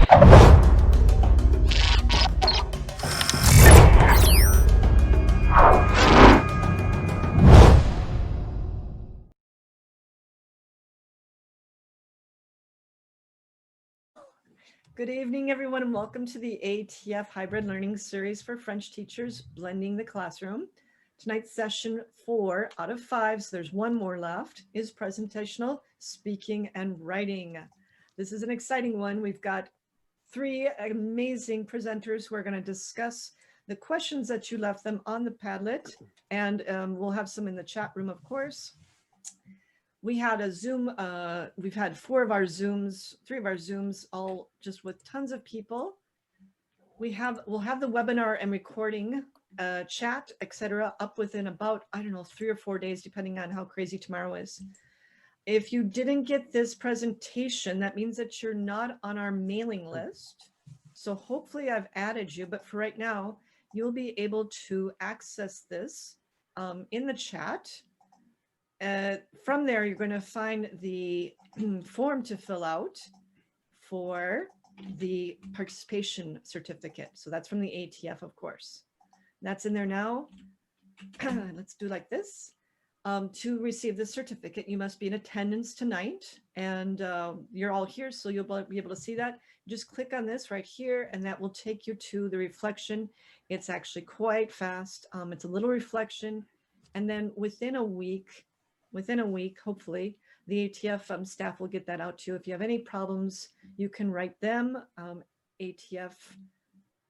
Good evening, everyone, and welcome to the AATF Hybrid Learning Series for French Teachers, Blending the Classroom. Tonight's session 4 out of 5, so there's one more left, is Presentational Speaking and Writing. This is an exciting one. We've got 3 amazing presenters who are going to discuss the questions that you left them on the Padlet, and we'll have some in the chat room, of course. We had a Zoom, we've had 3 of our Zooms, all just with tons of people. We'll have the webinar and recording, chat, etc. up within about, I don't know, 3 or 4 days, depending on how crazy tomorrow is. If you didn't get this presentation, that means that you're not on our mailing list. So hopefully I've added you, but for right now, you'll be able to access this in the chat. From there, you're going to find the form to fill out for the participation certificate. So that's from the AATF, of course. That's in there now. Let's do like this. To receive the certificate, you must be in attendance tonight, and you're all here, so you'll be able to see that. Just click on this right here, and that will take you to the reflection. It's actually quite fast. It's a little reflection, and then within a week, hopefully, the AATF staff will get that out to you. If you have any problems, you can write them, AATF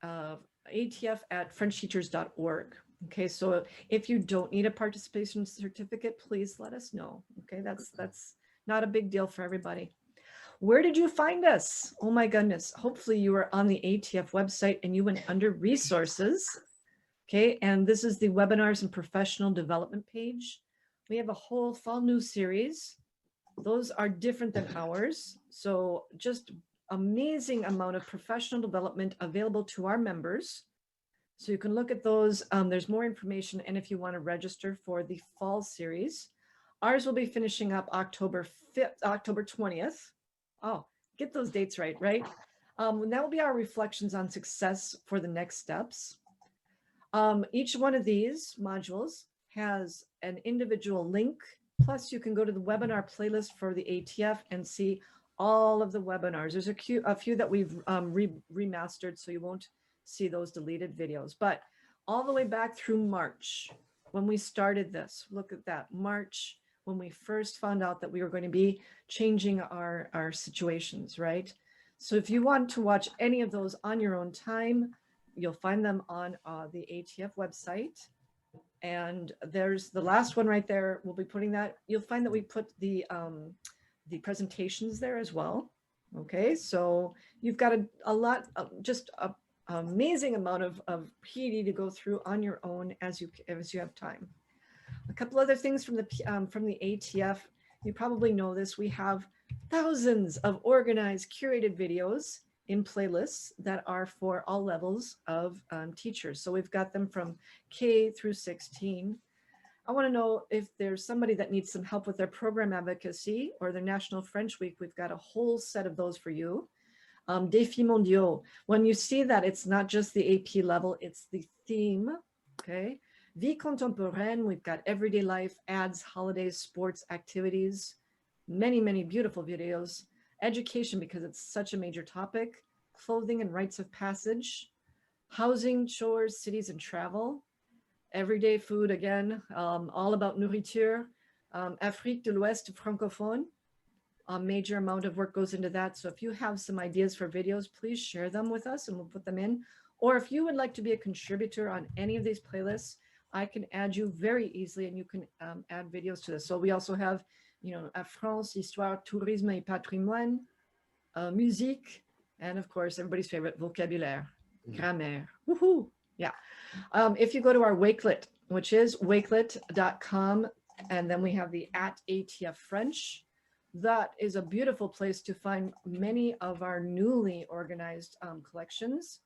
at frenchteachers.org. Okay, so if you don't need a participation certificate, please let us know. Okay, that's not a big deal for everybody. Where did you find us? Oh my goodness. Hopefully you were on the AATF website and you went under resources. Okay, and this is the webinars and professional development page. We have a whole fall news series. Those are different than ours. So just amazing amount of professional development available to our members. So you can look at those. There's more information. And if you want to register for the fall series, ours will be finishing up October 20th. Oh, get those dates right? That will be our reflections on success for the next steps. Each one of these modules has an individual link. Plus, you can go to the webinar playlist for the AATF and see all of the webinars. There's a few that we've remastered, so you won't see those deleted videos. But all the way back through March, when we started this, look at that, March, when we first found out that we were going to be changing our situations, right? So if you want to watch any of those on your own time, you'll find them on the AATF website. And there's the last one right there. We'll be putting that. You'll find that we put the presentations there as well. Okay, so you've got a lot of just a amazing amount of PD to go through on your own as you have time. A couple other things from the AATF. You probably know this. We have thousands of organized, curated videos in playlists that are for all levels of teachers. So we've got them from K through 16. I want to know if there's somebody that needs some help with their program advocacy or their National French Week. We've got a whole set of those for you. Défis mondiaux. When you see that, it's not just the AP level, it's the theme. Okay. Vie contemporaine, we've got everyday life, ads, holidays, sports, activities, many, many beautiful videos. Education, because it's such a major topic. Clothing and rites of passage. Housing, chores, cities, and travel. Everyday food, again, all about nourriture. Afrique de l'Ouest francophone. A major amount of work goes into that. So if you have some ideas for videos, please share them with us and we'll put them in. Or if you would like to be a contributor on any of these playlists, I can add you very easily and you can add videos to this. So we also have, à France, Histoire, Tourisme et Patrimoine, Musique, and of course, everybody's favorite, Vocabulaire, Grammaire. Woohoo! Yeah. If you go to our Wakelet, which is wakelet.com, and then we have the @ATF French. That is a beautiful place to find many of our newly organized collections.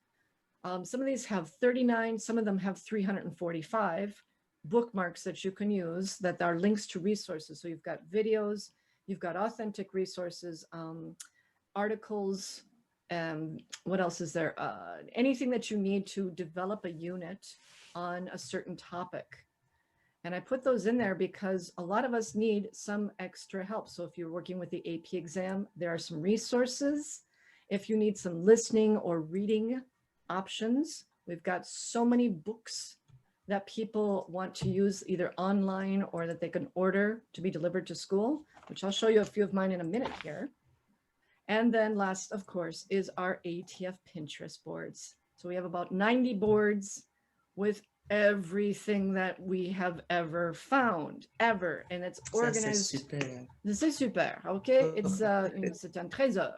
Some of these have 39, some of them have 345 bookmarks that you can use that are links to resources. So you've got videos, you've got authentic resources, articles, what else is there? Anything that you need to develop a unit on a certain topic. And I put those in there because a lot of us need some extra help. So if you're working with the AP exam, there are some resources. If you need some listening or reading options, we've got so many books that people want to use either online or that they can order to be delivered to school, which I'll show you a few of mine in a minute here. And then last, of course, is our AATF Pinterest boards. So we have about 90 boards with everything that we have ever found, ever. And it's organized. C'est super, okay? It's c'est un trésor.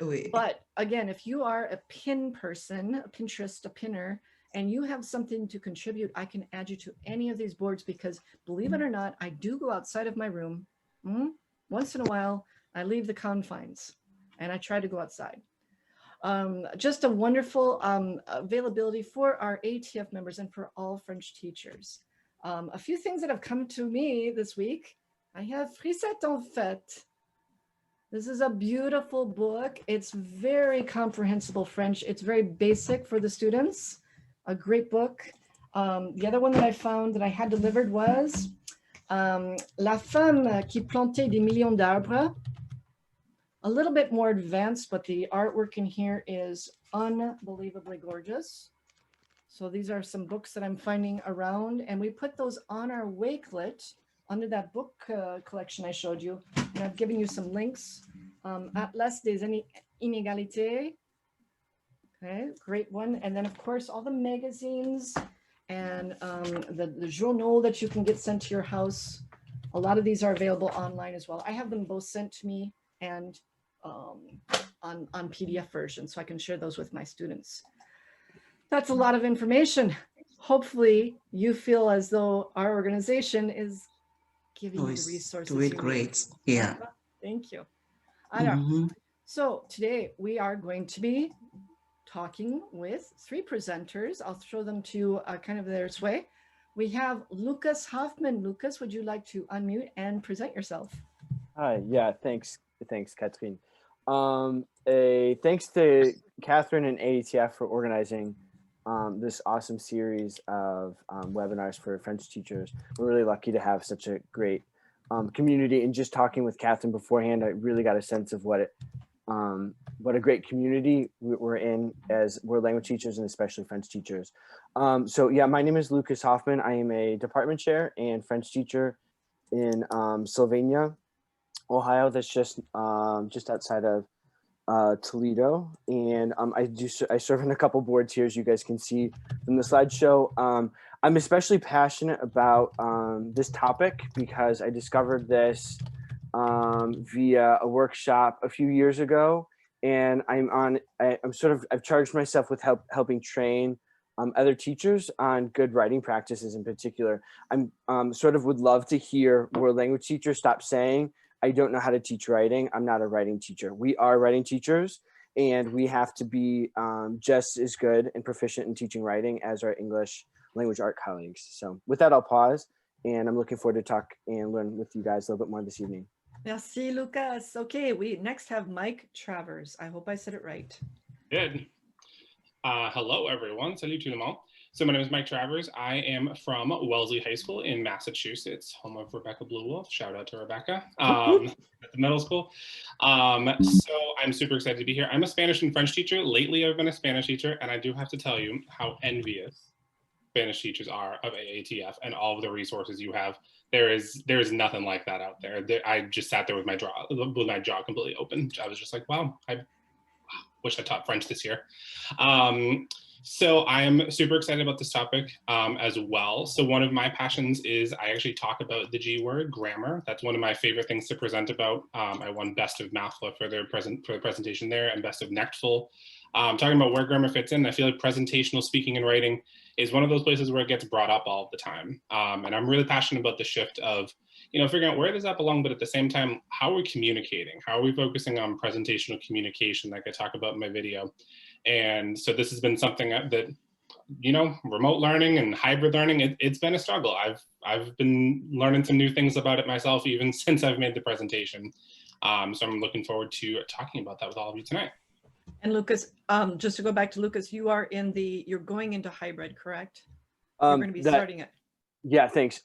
Oui. But again, if you are a pin person, a Pinterest, a pinner, and you have something to contribute, I can add you to any of these boards because believe it or not, I do go outside of my room. Once in a while, I leave the confines and I try to go outside. Just a wonderful availability for our AATF members and for all French teachers. A few things that have come to me this week. I have Frisette en fait. This is a beautiful book. It's very comprehensible French. It's very basic for the students. A great book. The other one that I found that I had delivered was La femme qui plantait des millions d'arbres. A little bit more advanced, but the artwork in here is unbelievably gorgeous. So these are some books that I'm finding around, and we put those on our Wakelet under that book collection I showed you. And I've given you some links. Atlas des Inégalités. Okay, great one. And then of course, all the magazines and the journal that you can get sent to your house. A lot of these are available online as well. I have them both sent to me and on PDF version, so I can share those with my students. That's a lot of information. Hopefully you feel as though our organization is giving you the resources. Doing great. Yeah. Thank you. So today we are going to be talking with three presenters. I'll show them to you kind of their way. We have Lucas Hoffman. Lucas, would you like to unmute and present yourself? Hi, yeah, thanks, Catherine. Thanks to Catherine and AATF for organizing this awesome series of webinars for French teachers. We're really lucky to have such a great community, and just talking with Catherine beforehand, I really got a sense of what a great community we're in as we're language teachers, and especially French teachers. So yeah, my name is Lucas Hoffman. I am a department chair and French teacher in Sylvania, Ohio. That's just outside of Toledo, and I serve on a couple boards here, as you guys can see from the slideshow. I'm especially passionate about this topic because I discovered this via a workshop a few years ago, and I've charged myself with helping train other teachers on good writing practices in particular. I'm would love to hear where language teachers stop saying, I don't know how to teach writing. I'm not a writing teacher. We are writing teachers, and we have to be just as good and proficient in teaching writing as our English language art colleagues. So with that, I'll pause, and I'm looking forward to talk and learn with you guys a little bit more this evening. Merci, Lucas. Okay, we next have Mike Travers. I hope I said it right. Good. Hello, everyone. Salut tout le monde. So my name is Mike Travers. I am from Wellesley High School in Massachusetts, home of Rebecca Blue Wolf. Shout out to Rebecca at the middle school. So I'm super excited to be here. I'm a Spanish and French teacher. Lately, I've been a Spanish teacher, and I do have to tell you how envious Spanish teachers are of AATF and all of the resources you have. There is nothing like that out there. I just sat there with my jaw completely open. I was just like, wow, I wish I taught French this year. So I am super excited about this topic as well. So one of my passions is I actually talk about the G word, grammar. That's one of my favorite things to present about. I won Best of Mathful for the presentation there, and Best of Nechtful. Talking about where grammar fits in. I feel like presentational speaking and writing is one of those places where it gets brought up all the time. And I'm really passionate about the shift of, figuring out where does that belong, but at the same time, how are we communicating? How are we focusing on presentational communication like I talk about in my video? And so this has been something that, remote learning and hybrid learning, it's been a struggle. I've been learning some new things about it myself, even since I've made the presentation. So I'm looking forward to talking about that with all of you tonight. And Lucas, just to go back to Lucas, you're going into hybrid, correct? You're going to be That starting it. Yeah, thanks.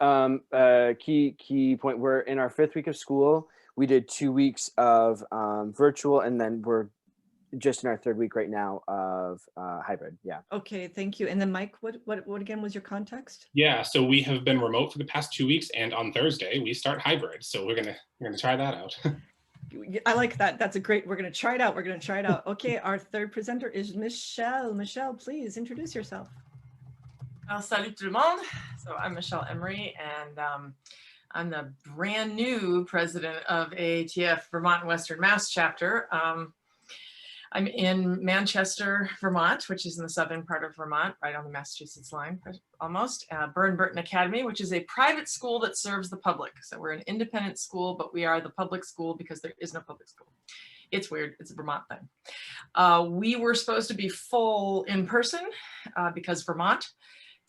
Key point. We're in our 5th week of school. We did 2 weeks of virtual, and then we're just in our 3rd week right now of hybrid. Yeah. Okay, thank you. And then Mike, what again was your context? Yeah, so we have been remote for the past 2 weeks, and on Thursday we start hybrid. So we're gonna try that out. I like that. That's a great. We're going to try it out. We're going to try it out. Okay, our third presenter is Michelle. Michelle, please introduce yourself. Salut tout le monde. So I'm Michelle Emery, and I'm the brand new president of AATF Vermont and Western Mass chapter. I'm in Manchester, Vermont, which is in the southern part of Vermont, right on the Massachusetts line, almost. Burton Academy, which is a private school that serves the public. So we're an independent school, but we are the public school because there is no public school. It's weird. It's a Vermont thing. We were supposed to be full in person because Vermont,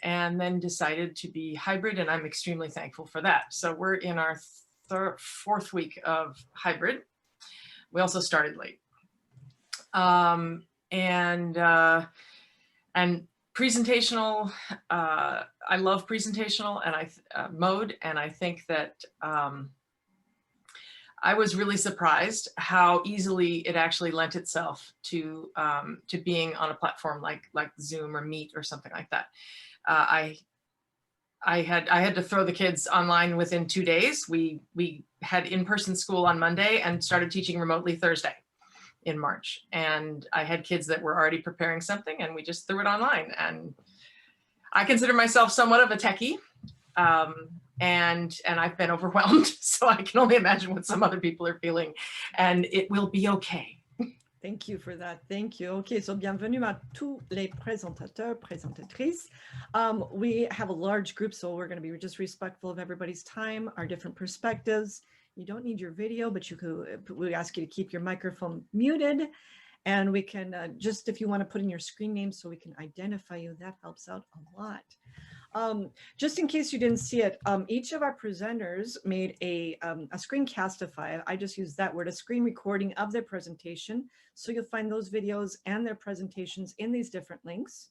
and then decided to be hybrid, and I'm extremely thankful for that. So we're in our 4th week of hybrid. We also started late. And presentational, I love presentational and mode, and I think that I was really surprised how easily it actually lent itself to being on a platform like Zoom or Meet or something like that. I had to throw the kids online within 2 days. We had in-person school on Monday and started teaching remotely Thursday in March. And I had kids that were already preparing something, and we just threw it online. And I consider myself somewhat of a techie, and I've been overwhelmed. So I can only imagine what some other people are feeling, and it will be okay. Thank you for that. Thank you. Okay, so bienvenue à tous les présentateurs, présentatrices. We have a large group, so we're going to be just respectful of everybody's time, our different perspectives. You don't need your video, but we ask you to keep your microphone muted, and we can just, if you want to put in your screen name so we can identify you, that helps out a lot. Just in case you didn't see it, each of our presenters made a screencastify. I just use that word, a screen recording of their presentation. So you'll find those videos and their presentations in these different links.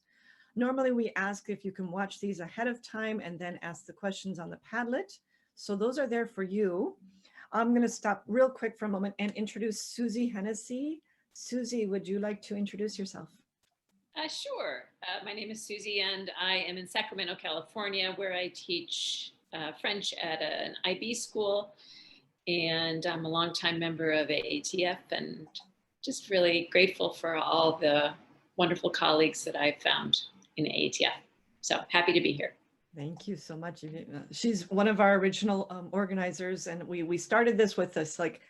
Normally we ask if you can watch these ahead of time and then ask the questions on the Padlet. So those are there for you. I'm going to stop real quick for a moment and introduce Susie Hennessy. Susie, would you like to introduce yourself? Sure. My name is Susie, and I am in Sacramento, California, where I teach French at an IB school. And I'm a longtime member of AATF, and just really grateful for all the wonderful colleagues that I've found in AATF. So happy to be here. Thank you so much. She's one of our original organizers, and we started this with this, like,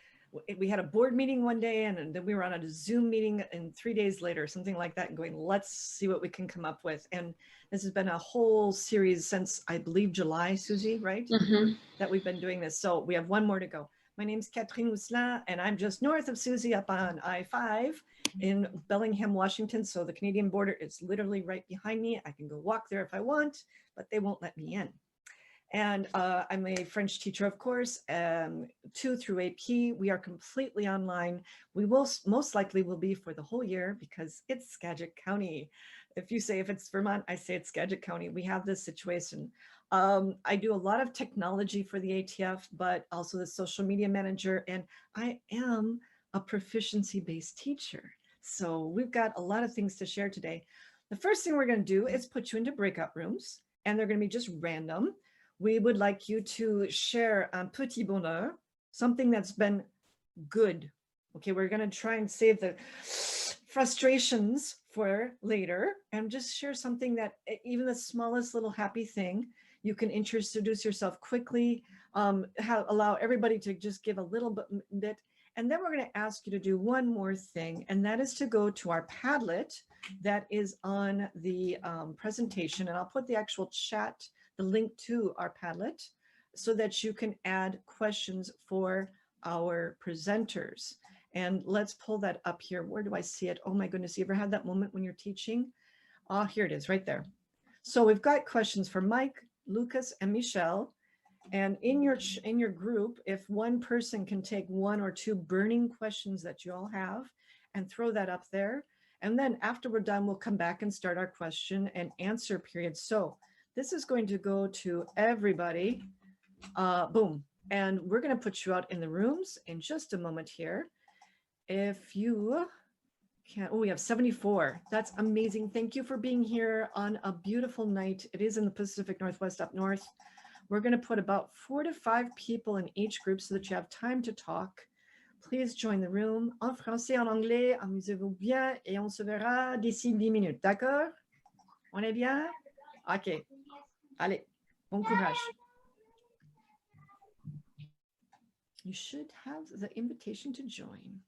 we had a board meeting one day, and then we were on a Zoom meeting, and 3 days later, something like that, and going, let's see what we can come up with. And this has been a whole series since, I believe, July, Susie, right? Mm-hmm. That we've been doing this. So we have one more to go. My name is Catherine Rousselin, and I'm just north of Susie up on I-5 in Bellingham, Washington. So the Canadian border is literally right behind me. I can go walk there if I want, but they won't let me in. And I'm a French teacher, of course, 2 through AP. We are completely online. We will most likely will be for the whole year because it's Skagit County. If you say if it's Vermont, I say it's Skagit County. We have this situation. I do a lot of technology for the ATF, but also the social media manager, and I am a proficiency-based teacher. So we've got a lot of things to share today. The first thing we're going to do is put you into breakout rooms, and they're going to be just random. We would like you to share un petit bonheur, something that's been good. Okay, we're going to try and save the frustrations for later and just share something that even the smallest little happy thing, you can introduce yourself quickly, allow everybody to just give a little bit. And then we're going to ask you to do one more thing, and that is to go to our Padlet that is on the presentation. And I'll put the actual chat, the link to our Padlet, so that you can add questions for our presenters. And let's pull that up here. Where do I see it? Oh my goodness, you ever had that moment when you're teaching? Oh, here it is right there. So we've got questions for Mike, Lucas, and Michelle. And in your group, if one person can take 1 or 2 burning questions that you all have and throw that up there, And then after we're done, we'll come back and start our question and answer period. So this is going to go to everybody. Boom. And we're going to put you out in the rooms in just a moment here. If you can, oh, we have 74. That's amazing. Thank you for being here on a beautiful night. It is in the Pacific Northwest up north. We're going to put about 4 to 5 people in each group so that you have time to talk. Please join the room. En français, en anglais, amusez-vous bien et on se verra d'ici 10 minutes. D'accord? On est bien? OK. Allez, bon courage. You should have the invitation to join.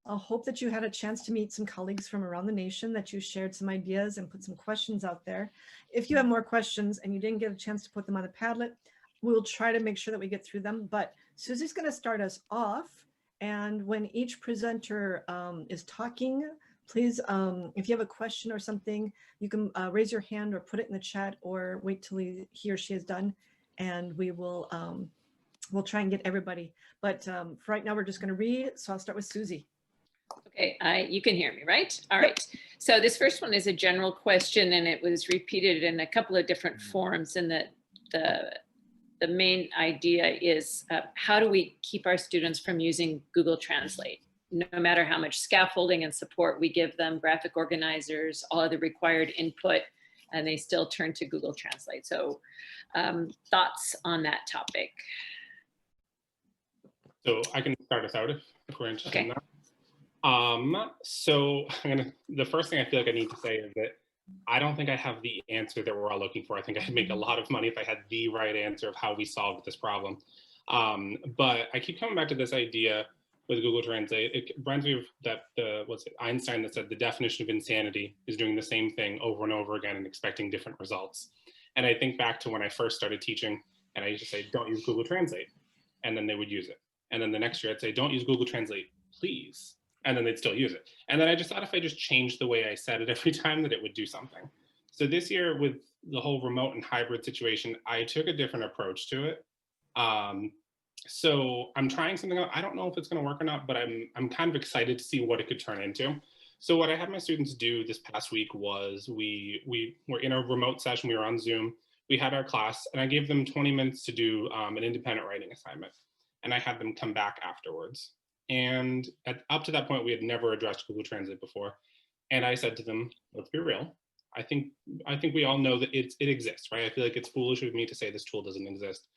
I hope that you had a chance to meet some colleagues from around the nation, that you shared some ideas and put some questions out there. If you have more questions and you didn't get a chance to put them on the Padlet, we'll try to make sure that we get through them. But Susie's going to start us off. And when each presenter is talking, please, if you have a question or something, you can raise your hand or put it in the chat or wait till he or she is done. And we will we'll try and get everybody. But for right now, we're just going to read. So I'll start with Susie. Okay, you can hear me, right? All right. So this first one is a general question, and it was repeated in a couple of different forms. And the main idea is how do we keep our students from using Google Translate? No matter how much scaffolding and support we give them, graphic organizers, all of the required input, and they still turn to Google Translate. So thoughts on that topic? So I can start us out if we're interested in Okay. that. So the first thing I feel like I need to say is that I don't think I have the answer that we're all looking for. I think I'd make a lot of money if I had the right answer of how we solved this problem. But I keep coming back to this idea with Google Translate. It reminds me of that Einstein that said the definition of insanity is doing the same thing over and over again and expecting different results. And I think back to when I first started teaching, and I used to say, don't use Google Translate. And then they would use it. And then the next year I'd say, don't use Google Translate, please. And then they'd still use it. And then I just thought if I just changed the way I said it every time, that it would do something. So this year with the whole remote and hybrid situation, I took a different approach to it. So I'm trying something out. I don't know if it's going to work or not, but I'm kind of excited to see what it could turn into. So what I had my students do this past week was we were in a remote session. We were on Zoom. We had our class, and I gave them 20 minutes to do an independent writing assignment. And I had them come back afterwards. And up to that point, we had never addressed Google Translate before. And I said to them, let's be real. I think we all know that it exists, right? I feel like it's foolish of me to say this tool doesn't exist.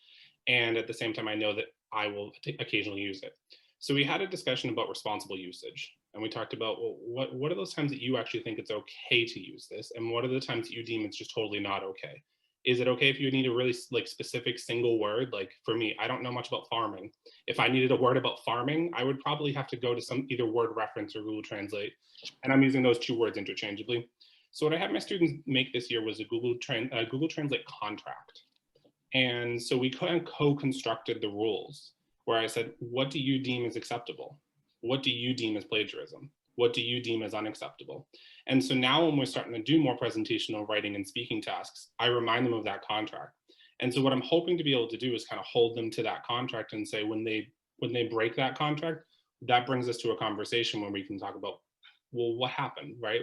And at the same time, I know that I will occasionally use it. So we had a discussion about responsible usage. And we talked about, well, what are those times that you actually think it's okay to use this? And what are the times that you deem it's just totally not okay? Is it okay if you need a really specific single word? Like for me, I don't know much about farming. If I needed a word about farming, I would probably have to go to some either word reference or Google Translate. And I'm using those two words interchangeably. So what I had my students make this year was a Google Translate contract. And so we kind of co-constructed the rules where I said, what do you deem as acceptable? What do you deem as plagiarism? What do you deem as unacceptable? And so now when we're starting to do more presentational writing and speaking tasks, I remind them of that contract. And so what I'm hoping to be able to do is kind of hold them to that contract and say, when they break that contract, that brings us to a conversation where we can talk about, well, what happened, right?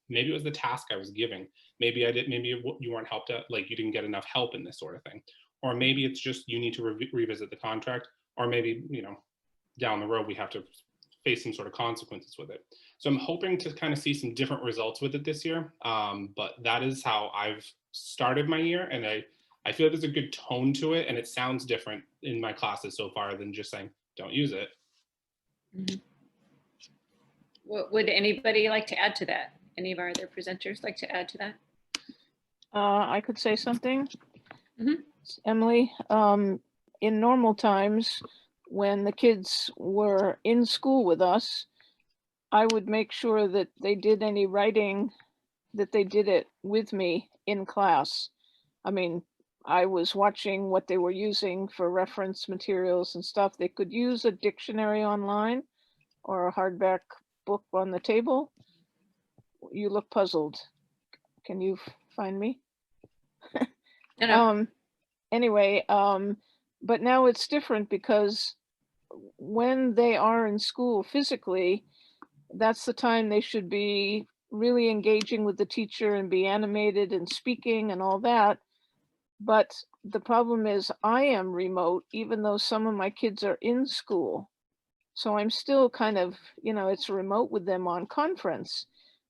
Maybe it was the task I was giving. Maybe you weren't helped out, like you didn't get enough help in this sort of thing. Or maybe it's just you need to revisit the contract, or maybe, down the road we have to face some sort of consequences with it. So I'm hoping to kind of see some different results with it this year. But that is how I've started my year. And I feel there's a good tone to it, and it sounds different in my classes so far than just saying, don't use it. Mm-hmm. Would anybody like to add to that? Any of our other presenters like to add to that? I could say something. Mhm. Emily, in normal times, when the kids were in school with us, I would make sure that they did any writing, that they did it with me in class. I mean, I was watching what they were using for reference materials and stuff. They could use a dictionary online or a hardback book on the table. You look puzzled. Can you find me? No. anyway, but now it's different because when they are in school physically, that's the time they should be really engaging with the teacher and be animated and speaking and all that. But the problem is I am remote, even though some of my kids are in school. So I'm still kind of, it's remote with them on conference,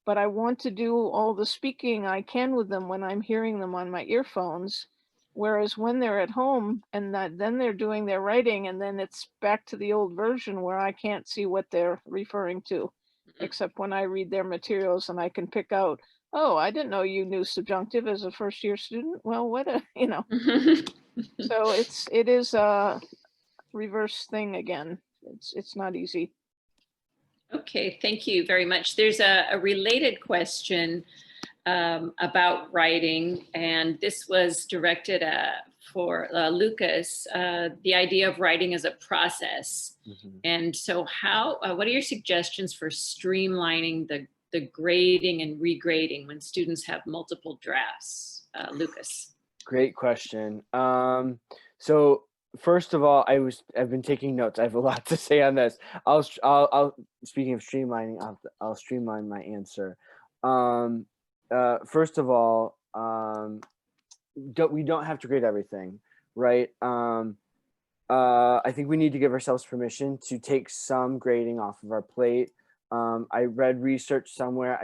but I want to do all the speaking I can with them when I'm hearing them on my earphones. Whereas when they're at home and then they're doing their writing, and then it's back to the old version where I can't see what they're referring to, except when I read their materials and I can pick out, oh, I didn't know you knew subjunctive as a first year student. Well, what a, so it is a reverse thing again. It's not easy. Okay, thank you very much. There's a related question about writing, and this was directed for Lucas, the idea of writing as a process. And so what are your suggestions for streamlining the grading and regrading when students have multiple drafts? Lucas. Great question. So first of all, I've been taking notes. I have a lot to say on this. I'll speaking of streamlining, I'll streamline my answer. First of all, we don't have to grade everything, right? I think we need to give ourselves permission to take some grading off of our plate. I read research somewhere.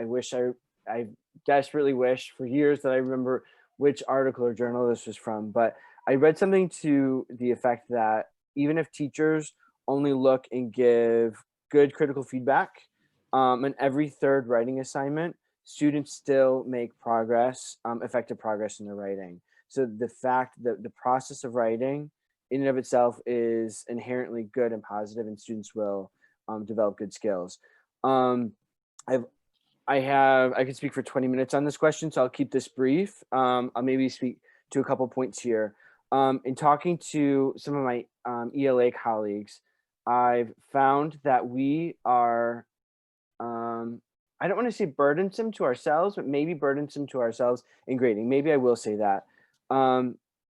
I desperately wish for years that I remember which article or journal this was from, but I read something to the effect that even if teachers only look and give good critical feedback on every third writing assignment, students still make progress, effective progress in their writing. So the fact that the process of writing in and of itself is inherently good and positive, and students will develop good skills. I could speak for 20 minutes on this question, so I'll keep this brief. I'll maybe speak to a couple points here. In talking to some of my ELA colleagues, I've found that we are, I don't want to say burdensome to ourselves, but maybe burdensome to ourselves in grading. Maybe I will say that.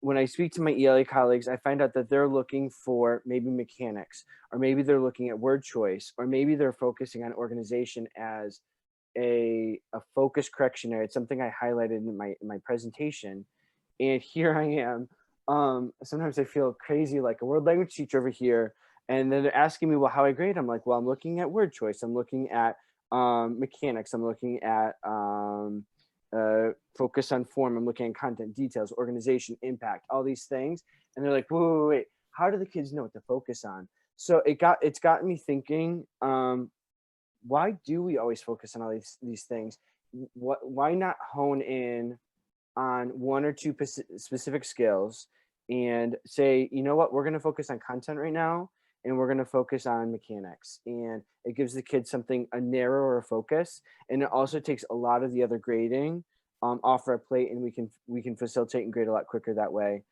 When I speak to my ELA colleagues, I find out that they're looking for maybe mechanics, or maybe they're looking at word choice, or maybe they're focusing on organization as a focus correction area. It's something I highlighted in my presentation. And here I am. Sometimes I feel crazy, like a world language teacher over here. And then they're asking me, well, how I grade? I'm like, well, I'm looking at word choice. I'm looking at mechanics. I'm looking at focus on form. I'm looking at content details, organization, impact, all these things. And they're like, wait, how do the kids know what to focus on? So it's gotten me thinking, why do we always focus on all these things? Why not hone in on one or two specific skills and say, you know what, we're going to focus on content right now, and we're going to focus on mechanics. And it gives the kids a narrower focus, and it also takes a lot of the other grading off our plate, and we can facilitate and grade a lot quicker that way.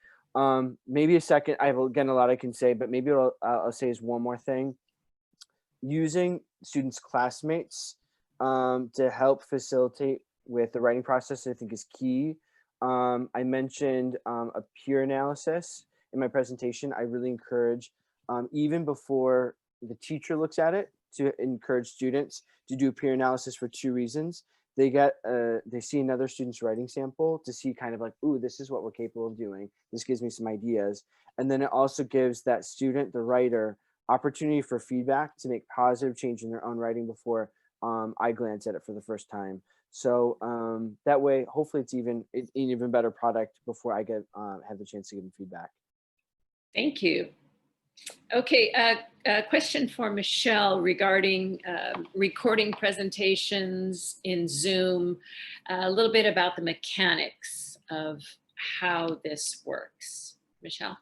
Maybe a second, I have again a lot I can say, but maybe I'll say is one more thing. Using students' classmates to help facilitate with the writing process, I think, is key. I mentioned a peer analysis in my presentation. I really encourage, even before the teacher looks at it, to encourage students to do peer analysis for two reasons. They see another student's writing sample to see kind of like, ooh, this is what we're capable of doing. This gives me some ideas. And then it also gives that student, the writer, opportunity for feedback to make positive change in their own writing before I glance at it for the first time. So that way, hopefully it's an even better product before I have the chance to give them feedback. Thank you. Okay, a question for Michelle regarding recording presentations in Zoom, a little bit about the mechanics of how this works. Michelle?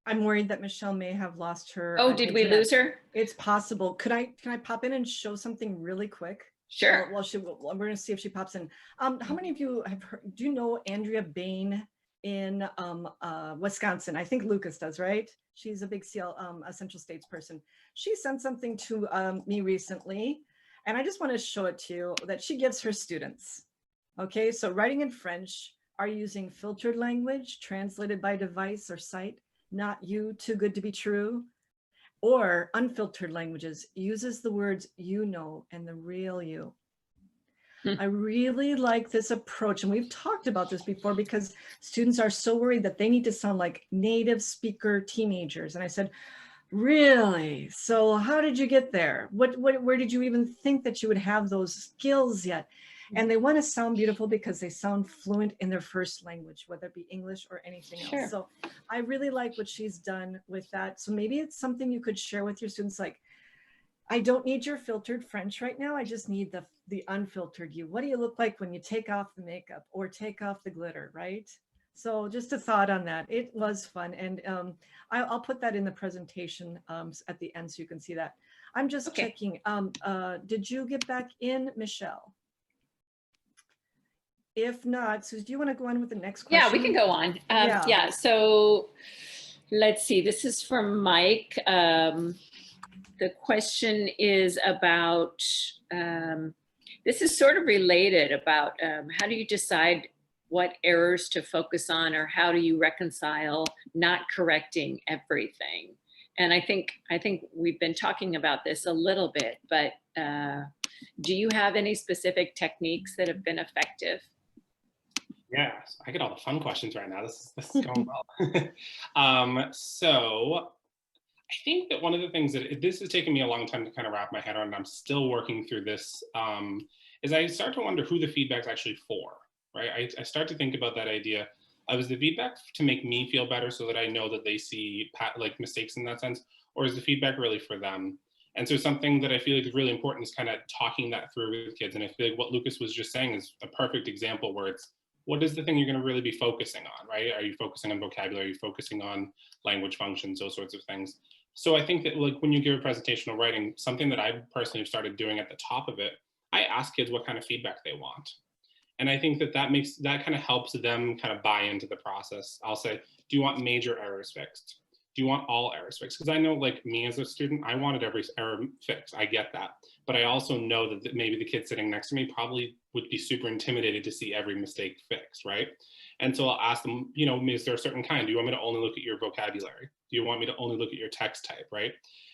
I'm worried that Michelle may have lost her. Oh, did we internet. lose her? It's possible. Can I pop in and show something really quick? Sure. Well, we're going to see if she pops in. How many of you have heard, do you know Andrea Bain in Wisconsin? I think Lucas does, right? She's a big a Central States person. She sent something to me recently, And I just want to show it to you that she gives her students. Okay, so writing in French are using filtered language translated by device or site, not you, too good to be true, or unfiltered languages uses the words you know and the real you. I really like this approach, and we've talked about this before because students are so worried that they need to sound like native speaker teenagers. And I said, really? So how did you get there? Where did you even think that you would have those skills yet? And they want to sound beautiful because they sound fluent in their first language, whether it be English or anything Sure. else. So I really like what she's done with that. So maybe it's something you could share with your students, like, I don't need your filtered French right now. I just need the unfiltered you. What do you look like when you take off the makeup or take off the glitter, right? So just a thought on that. It was fun. And I'll put that in the presentation at the end so you can see that. I'm just Okay. checking. Did you get back in, Michelle? If not, Suze, do you want to go on with the next question? Yeah, we can go on. Yeah. Yeah, so let's see. This is from Mike. The question is about, this is sort of related about how do you decide what errors to focus on, or how do you reconcile not correcting everything? And I think we've been talking about this a little bit, but do you have any specific techniques that have been effective? Yeah, I get all the fun questions right now. This is going well. So I think that one of the things that this has taken me a long time to kind of wrap my head around, and I'm still working through this, is I start to wonder who the feedback's actually for, right? I start to think about that idea of, is the feedback to make me feel better so that I know that they see like mistakes in that sense, or is the feedback really for them? And so something that I feel like is really important is kind of talking that through with kids. And I feel like what Lucas was just saying is a perfect example where it's, what is the thing you're going to really be focusing on, right? Are you focusing on vocabulary? Are you focusing on language functions, those sorts of things? So I think that, like, when you give a presentational writing, something that I personally have started doing at the top of it, I ask kids what kind of feedback they want. And I think that that kind of helps them kind of buy into the process. I'll say, do you want major errors fixed? Do you want all errors fixed? Because I know, like, me as a student, I wanted every error fixed. I get that. But I also know that maybe the kid sitting next to me probably would be super intimidated to see every mistake fixed, right? And so I'll ask them, you know, is there a certain kind? Do you want me to only look at your vocabulary? Do you want me to only look at your text type, right?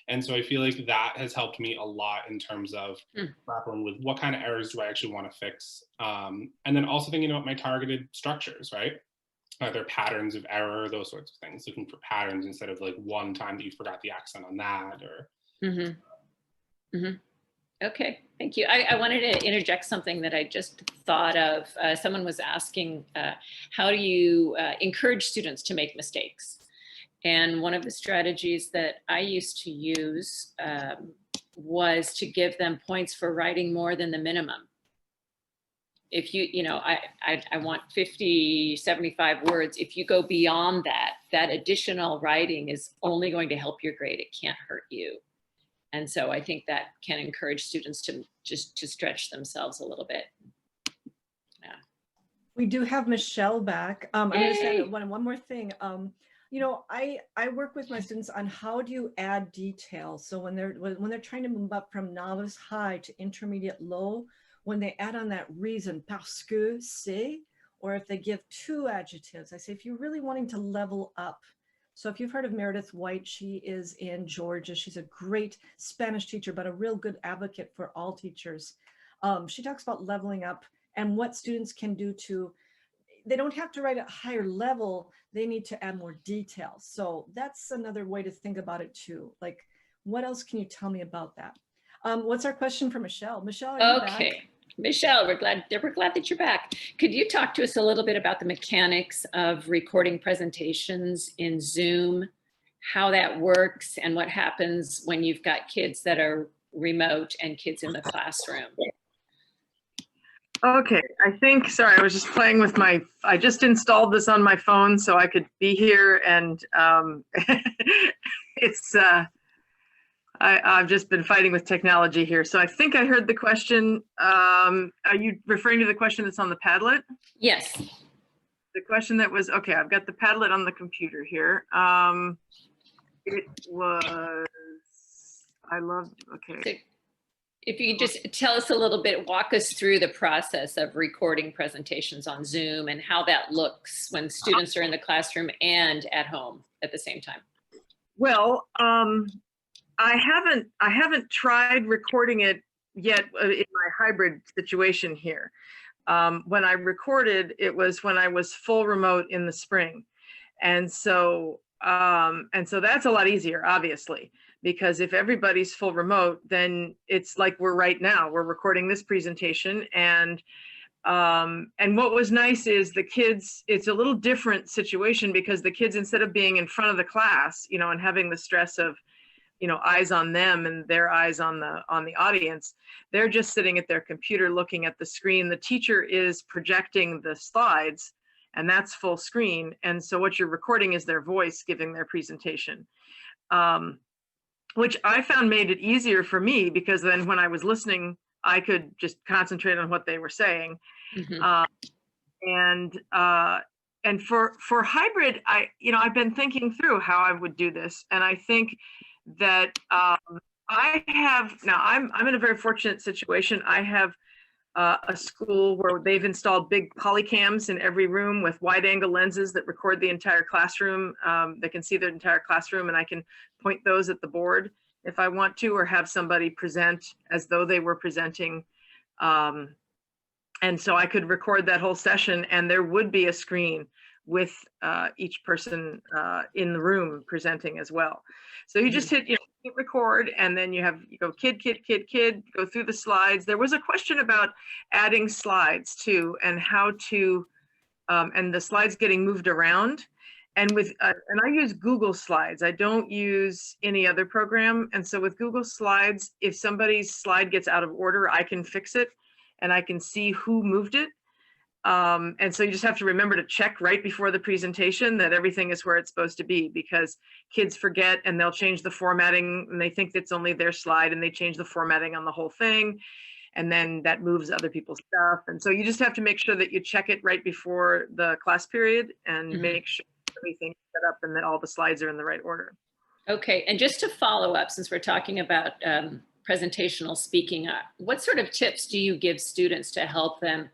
And so I feel like that has helped me a lot in terms of grappling with what kind of errors do I actually want to fix? And then also thinking about my targeted structures, right? Are there patterns of error, those sorts of things, looking for patterns instead of like one time that you forgot the accent on that, or. Okay, thank you. I wanted to interject something that I just thought of. Someone was asking, how do you encourage students to make mistakes? And one of the strategies that I used to use was to give them points for writing more than the minimum. If you know, I want 50, 75 words. If you go beyond that, that additional writing is only going to help your grade. It can't hurt you. And so I think that can encourage students to just to stretch themselves a little bit. Yeah. We do have Michelle back. I'm going to say one more thing. You know, I work with my students on how do you add detail. So when they're trying to move up from novice high to intermediate low, when they add on that reason, parce que c'est, or if they give two adjectives, I say, if you're really wanting to level up. So if you've heard of Meredith White, she is in Georgia. She's a great Spanish teacher, but a real good advocate for all teachers. She talks about leveling up and what students can do to, they don't have to write at a higher level. They need to add more details. So that's another way to think about it too. Like, what else can you tell me about that? What's our question for Michelle? Michelle, are you back? Michelle, we're glad that you're back. Could you talk to us a little bit about the mechanics of recording presentations in Zoom, how that works, and what happens when you've got kids that are remote and kids in the classroom? Okay, I think, sorry, I was just playing with I just installed this on my phone so I could be here, and it's, I've just been fighting with technology here. So I think I heard the question. Are you referring to the question that's on the Padlet? Yes. The question that was, okay, I've got the Padlet on the computer here. It was, okay. If you could just tell us a little bit, walk us through the process of recording presentations on Zoom and how that looks when students are in the classroom and at home at the same time. Well, I haven't tried recording it yet in my hybrid situation here. When I recorded, it was when I was full remote in the spring. And so that's a lot easier, obviously, because if everybody's full remote, then it's like we're right now, we're recording this presentation. And what was nice is the kids, it's a little different situation because the kids, instead of being in front of the class, you know, and having the stress of, you know, eyes on them and their eyes on the audience, they're just sitting at their computer looking at the screen. The teacher is projecting the slides, and that's full screen. And so what you're recording is their voice giving their presentation, which I found made it easier for me because then when I was listening, I could just concentrate on what they were saying. And for hybrid, I've been thinking through how I would do this. And I think that I'm in a very fortunate situation. I have a school where they've installed big polycams in every room with wide angle lenses that record the entire classroom. They can see the entire classroom, and I can point those at the board if I want to, or have somebody present as though they were presenting. And so I could record that whole session, and there would be a screen with each person in the room presenting as well. So you just hit record, and then you go kid, go through the slides. There was a question about adding slides too, and how to, and the slides getting moved around. And and I use Google Slides. I don't use any other program. And so with Google Slides, if somebody's slide gets out of order, I can fix it and I can see who moved it. And so you just have to remember to check right before the presentation that everything is where it's supposed to be, because kids forget and they'll change the formatting and they think it's only their slide and they change the formatting on the whole thing. And then that moves other people's stuff. And so you just have to make sure that you check it right before the class period and make sure everything's set up and that all the slides are in the right order. Okay, and just to follow up, since we're talking about presentational speaking, what sort of tips do you give students to help them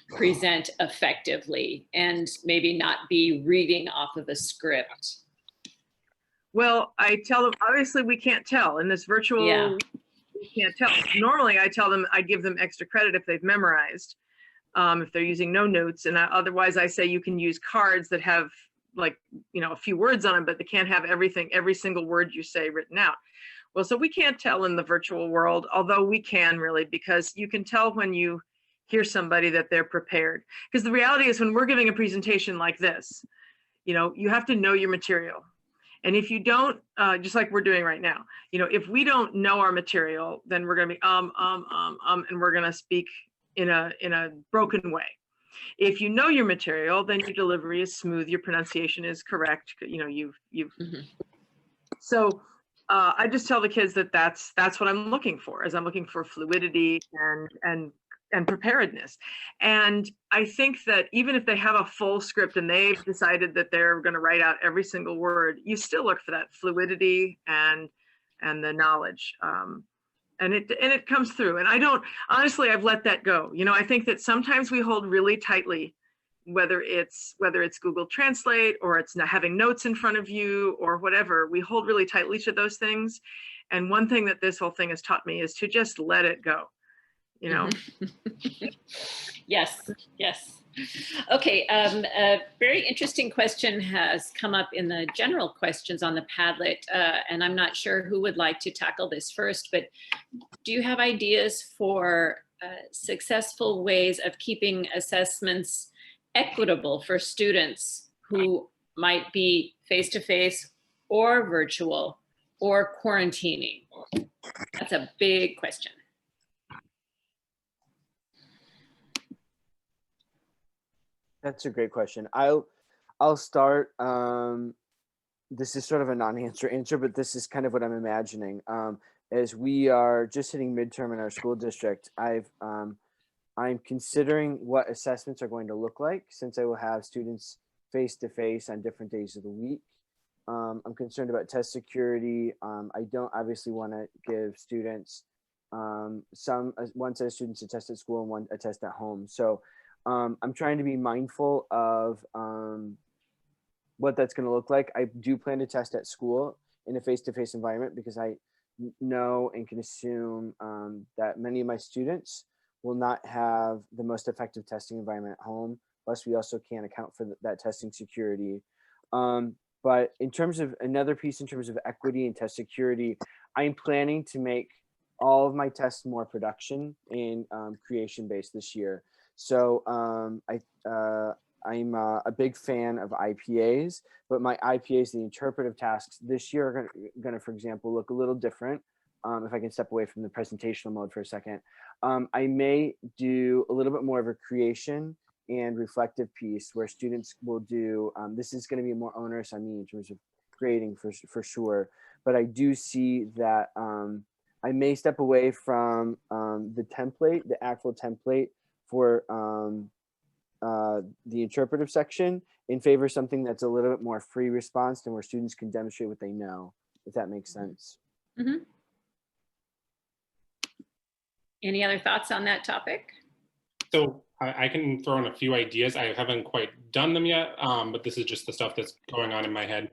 present effectively and maybe not be reading off of a script? Well, I tell them, obviously we can't tell in this virtual, we can't tell. Normally I tell them, I give them extra credit if they've memorized, if they're using no notes. And otherwise I say you can use cards that have like, a few words on them, but they can't have everything, every single word you say written out. Well, so we can't tell in the virtual world, although we can really, because you can tell when you hear somebody that they're prepared. Because the reality is when we're giving a presentation like this, you have to know your material. And if you don't, just like we're doing right now, if we don't know our material, then we're going to be and we're going to speak in a broken way. If you know your material, then your delivery is smooth, your pronunciation is correct. So I just tell the kids that that's what I'm looking for, is I'm looking for fluidity and preparedness. And I think that even if they have a full script and they've decided that they're going to write out every single word, you still look for that fluidity and the knowledge. And it comes through. And honestly, I've let that go. I think that sometimes we hold really tightly, whether it's Google Translate or it's not having notes in front of you or whatever, we hold really tightly to those things. And one thing that this whole thing has taught me is to just let it go. Yes. Okay, a very interesting question has come up in the general questions on the Padlet, and I'm not sure who would like to tackle this first, but do you have ideas for successful ways of keeping assessments equitable for students who might be face-to-face or virtual or quarantining? That's a big question. That's a great question. I'll start. This is sort of a non-answer answer, but this is kind of what I'm imagining. As we are just hitting midterm in our school district, I'm considering what assessments are going to look like, since I will have students face-to-face on different days of the week. I'm concerned about test security. I don't obviously want to give students one set of students attest at school and one attest at home. So I'm trying to be mindful of what that's going to look like. I do plan to test at school in a face-to-face environment because I know and can assume that many of my students will not have the most effective testing environment at home. Plus, we also can't account for that testing security. But in terms of another piece, in terms of equity and test security, I'm planning to make all of my tests more production and creation based this year. So I'm a big fan of IPAs, but my IPAs, the interpretive tasks this year are going to, for example, look a little different. If I can step away from the presentational mode for a second, I may do a little bit more of a creation and reflective piece where students will do, this is going to be more onerous on me in terms of grading for sure, but I do see that I may step away from the template, the actual template for the interpretive section in favor of something that's a little bit more free response and where students can demonstrate what they know, if that makes sense. Mm-hmm. Any other thoughts on that topic? So I can throw in a few ideas. I haven't quite done them yet, but this is just the stuff that's going on in my head.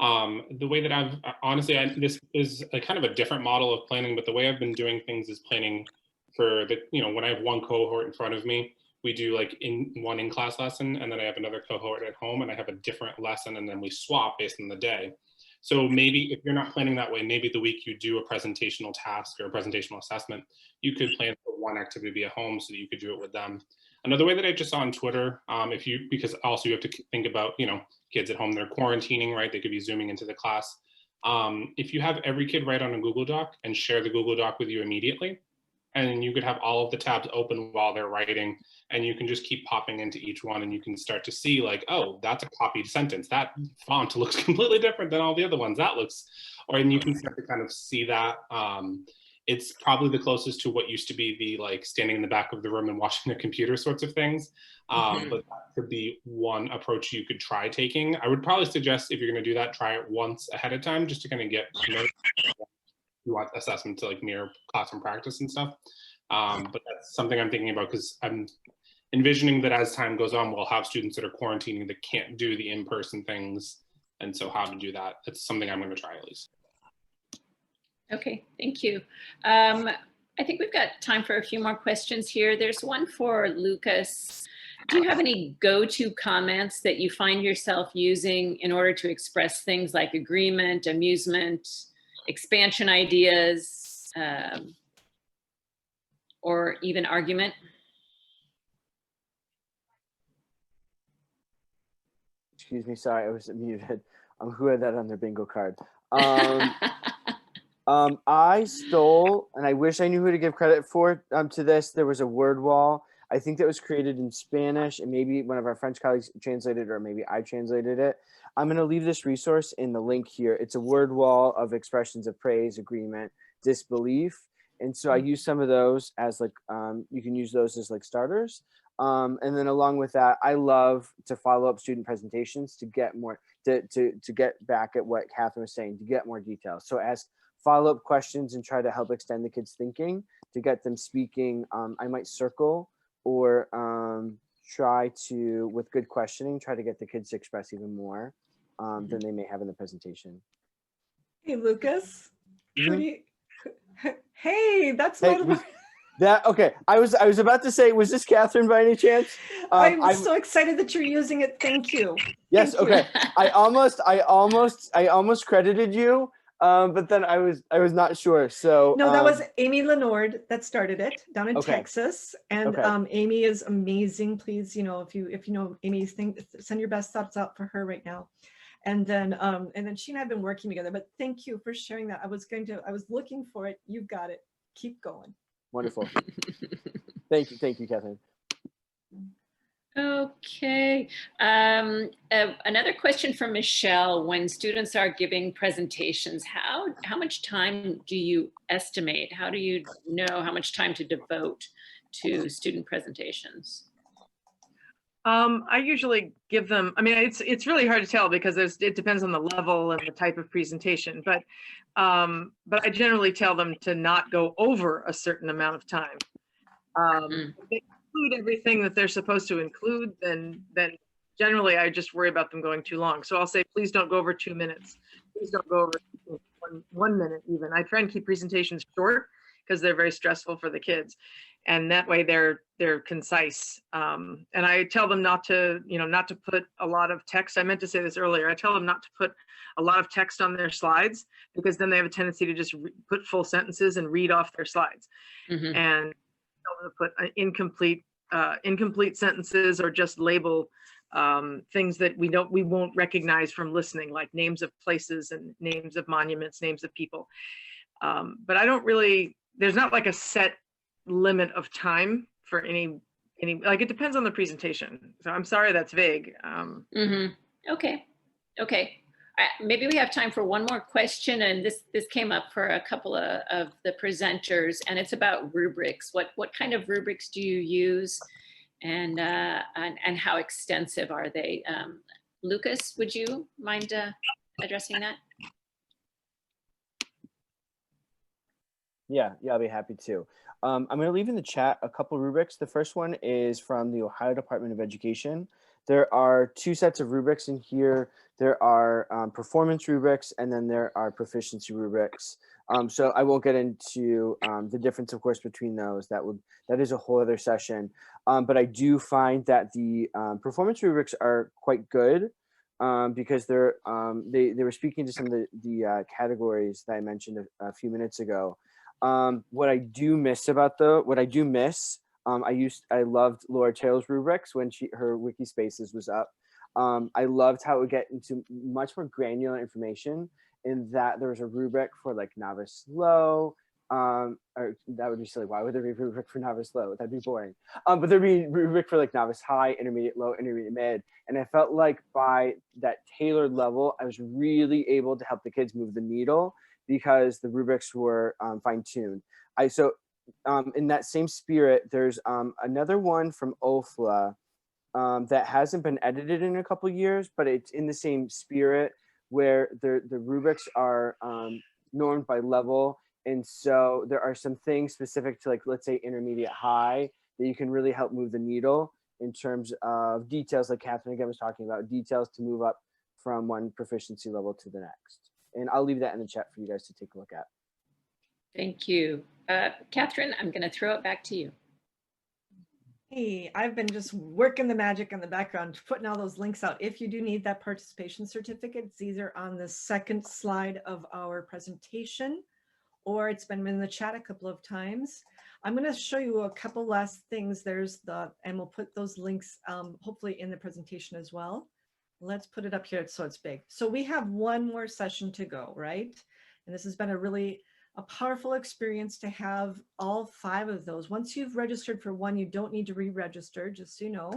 The way that I've, honestly, this is a kind of a different model of planning, but the way I've been doing things is planning for the, when I have one cohort in front of me, we do like one in-class lesson, and then I have another cohort at home, and I have a different lesson, and then we swap based on the day. So maybe if you're not planning that way, maybe the week you do a presentational task or a presentational assessment, you could plan for one activity to be at home so that you could do it with them. Another way that I just saw on Twitter, because also you have to think about, kids at home, they're quarantining, right? They could be zooming into the class. If you have every kid write on a Google Doc and share the Google Doc with you immediately, and you could have all of the tabs open while they're writing, and you can just keep popping into each one, and you can start to see like, oh, that's a copied sentence. That font looks completely different than all the other ones. That looks, and you can start to kind of see that. It's probably the closest to what used to be the like standing in the back of the room and watching a computer sorts of things. But that could be one approach you could try taking. I would probably suggest if you're going to do that, try it once ahead of time just to kind of get you want assessment to like mirror classroom practice and stuff. But that's something I'm thinking about because I'm envisioning that as time goes on, we'll have students that are quarantining that can't do the in-person things. And so how to do that, that's something I'm going to try at least. Okay, thank you. I think we've got time for a few more questions here. There's one for Lucas. Do you have any go-to comments that you find yourself using in order to express things like agreement, amusement, expansion ideas, or even argument? Excuse me, sorry, I was muted. Who had that on their bingo card? I stole, and I wish I knew who to give credit for to this. There was a word wall. I think that was created in Spanish, and maybe one of our French colleagues translated it, or maybe I translated it. I'm going to leave this resource in the link here. It's a word wall of expressions of praise, agreement, disbelief. And so I use some of those as like, you can use those as like starters. And then along with that, I love to follow up student presentations to get more, to get back at what Catherine was saying, to get more details. So ask follow-up questions and try to help extend the kids' thinking to get them speaking. I might circle or try to, with good questioning, try to get the kids to express even more than they may have in the presentation. Hey, Lucas. Mhm. Hey, that's Hey, that okay. I was about to say, was this Catherine by any chance? I'm so excited that you're using it. Thank you. Yes. Thank you. Okay. I almost credited you, but then I was not sure. So no, that was Amy Lenord that started it down in Okay. Texas, and Okay. Amy is amazing. Please, if you know Amy, send your best thoughts out for her right now. And then she and I have been working together. But thank you for sharing that. I was looking for it. You got it. Keep going. Wonderful. Thank you, Catherine. Okay. Another question from Michelle. When students are giving presentations, how much time do you estimate? How do you know how much time to devote to student presentations? I usually give them, I mean, it's really hard to tell because it depends on the level and the type of presentation, but I generally tell them to not go over a certain amount of time. If they include everything that they're supposed to include, then generally I just worry about them going too long. So I'll say, please don't go over 2 minutes. Please don't go over 1 minute even. I try and keep presentations short because they're very stressful for the kids. And that way they're concise. And I tell them not to put a lot of text. I meant to say this earlier. I tell them not to put a lot of text on their slides because then they have a tendency to just put full sentences and read off their slides. Mhm. And tell them to put incomplete sentences or just label things that we won't recognize from listening, like names of places and names of monuments, names of people. But I don't really, there's not like a set limit of time for any, like it depends on the presentation. So I'm sorry that's vague. Okay. Maybe we have time for one more question, and this came up for a couple of the presenters, and it's about rubrics. What kind of rubrics do you use, and how extensive are they? Lucas, would you mind addressing that? Yeah, I'll be happy to. I'm going to leave in the chat a couple rubrics. The first one is from the Ohio Department of Education. There are 2 sets of rubrics in here. There are performance rubrics, and then there are proficiency rubrics. So I won't get into the difference, of course, between those. That is a whole other session. But I do find that the performance rubrics are quite good because they were speaking to some of the categories that I mentioned a few minutes ago. What I do miss, I loved Laura Taylor's rubrics when her wiki spaces was up. I loved how it would get into much more granular information in that there was a rubric for like novice low, or that would be silly. Why would there be a rubric for novice low? That'd be boring. But there'd be a rubric for like novice high, intermediate low, intermediate mid. And I felt like by that tailored level, I was really able to help the kids move the needle because the rubrics were fine-tuned. In that same spirit, there's another one from OFLA that hasn't been edited in a couple years, but it's in the same spirit where the rubrics are normed by level. And so there are some things specific to, like, let's say intermediate high, that you can really help move the needle in terms of details, like Catherine again was talking about, details to move up from one proficiency level to the next. And I'll leave that in the chat for you guys to take a look at. Thank you. Catherine, I'm going to throw it back to you. Hey, I've been just working the magic in the background, putting all those links out. If you do need that participation certificate, these are on the second slide of our presentation, or it's been in the chat a couple of times. I'm going to show you a couple last things. And we'll put those links hopefully in the presentation as well. Let's put it up here so it's big. So we have one more session to go, right? And this has been a powerful experience to have all 5 of those. Once you've registered for one, you don't need to re-register, just so you know.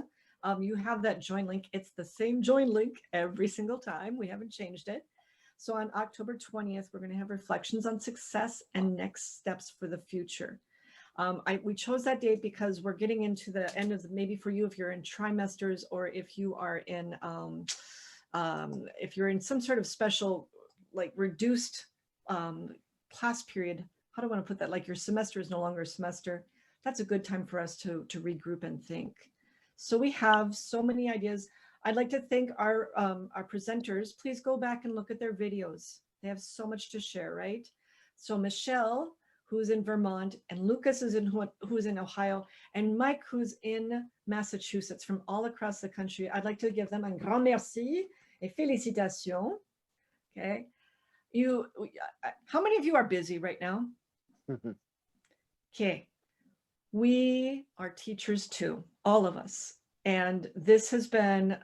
You have that join link. It's the same join link every single time. We haven't changed it. So on October 20th, we're going to have reflections on success and next steps for the future. We chose that date because we're getting into the end of maybe for you if you're in trimesters, or if you are in if you're in some sort of special, like reduced class period. How do I want to put that? Like your semester is no longer a semester. That's a good time for us to regroup and think. So we have so many ideas. I'd like to thank our presenters. Please go back and look at their videos. They have so much to share, right? So Michelle, who's in Vermont, and Lucas is who's in Ohio, and Mike, who's in Massachusetts, from all across the country. I'd like to give them un grand merci et félicitations. Okay. How many of you are busy right now? Okay. We are teachers too, all of us. And this has been,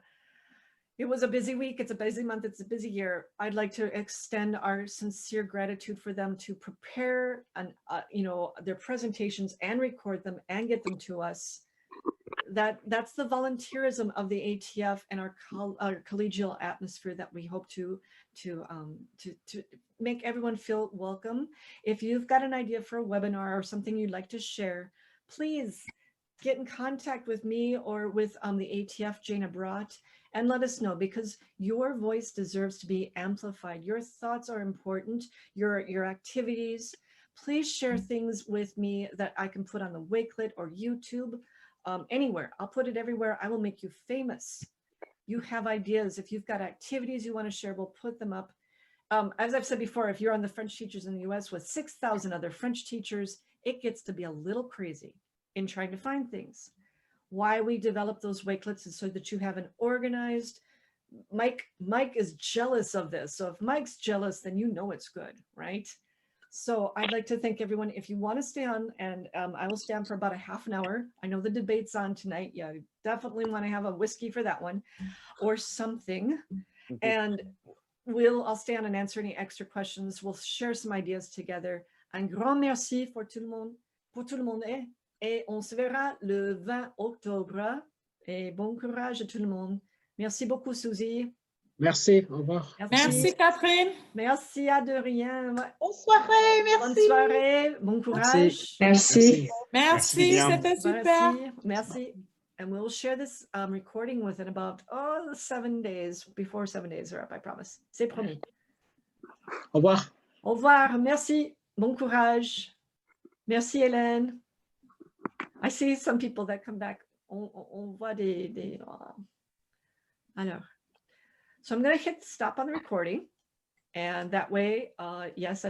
it was a busy week. It's a busy month. It's a busy year. I'd like to extend our sincere gratitude for them to prepare their presentations and record them and get them to us. That's the volunteerism of the ATF and our collegial atmosphere that we hope to make everyone feel welcome. If you've got an idea for a webinar or something you'd like to share, please get in contact with me or with the ATF, Jana Brott, and let us know, because your voice deserves to be amplified. Your thoughts are important, your activities. Please share things with me that I can put on the Wakelet or YouTube, anywhere. I'll put it everywhere. I will make you famous. You have ideas. If you've got activities you want to share, we'll put them up. As I've said before, if you're on the French Teachers in the US with 6,000 other French teachers, it gets to be a little crazy in trying to find things. Why we develop those Wakelets is so that you have an organized, Mike is jealous of this. So if Mike's jealous, then you know it's good, right? So I'd like to thank everyone. If you want to stay on, and I will stay on for about a half an hour. I know the debate's on tonight. Yeah, you definitely want to have a whiskey for that one or something. And I'll stay on and answer any extra questions. We'll share some ideas together. Un grand merci pour tout le monde. Et on se verra le 20 octobre. Et bon courage à tout le monde. Merci beaucoup, Suzy. Merci, au revoir. Merci, Catherine. Merci, à de rien. Bonne soirée, merci. Bonne soirée, bon courage. Merci. Merci, c'était super. Merci. And we'll share this recording within about 7 days, before 7 days are up, I promise. C'est promis. Au revoir. Au revoir, merci, bon courage. Merci, Hélène. I see some people that come back. On voit des alors. So I'm going to hit stop on the recording. And that way, yes,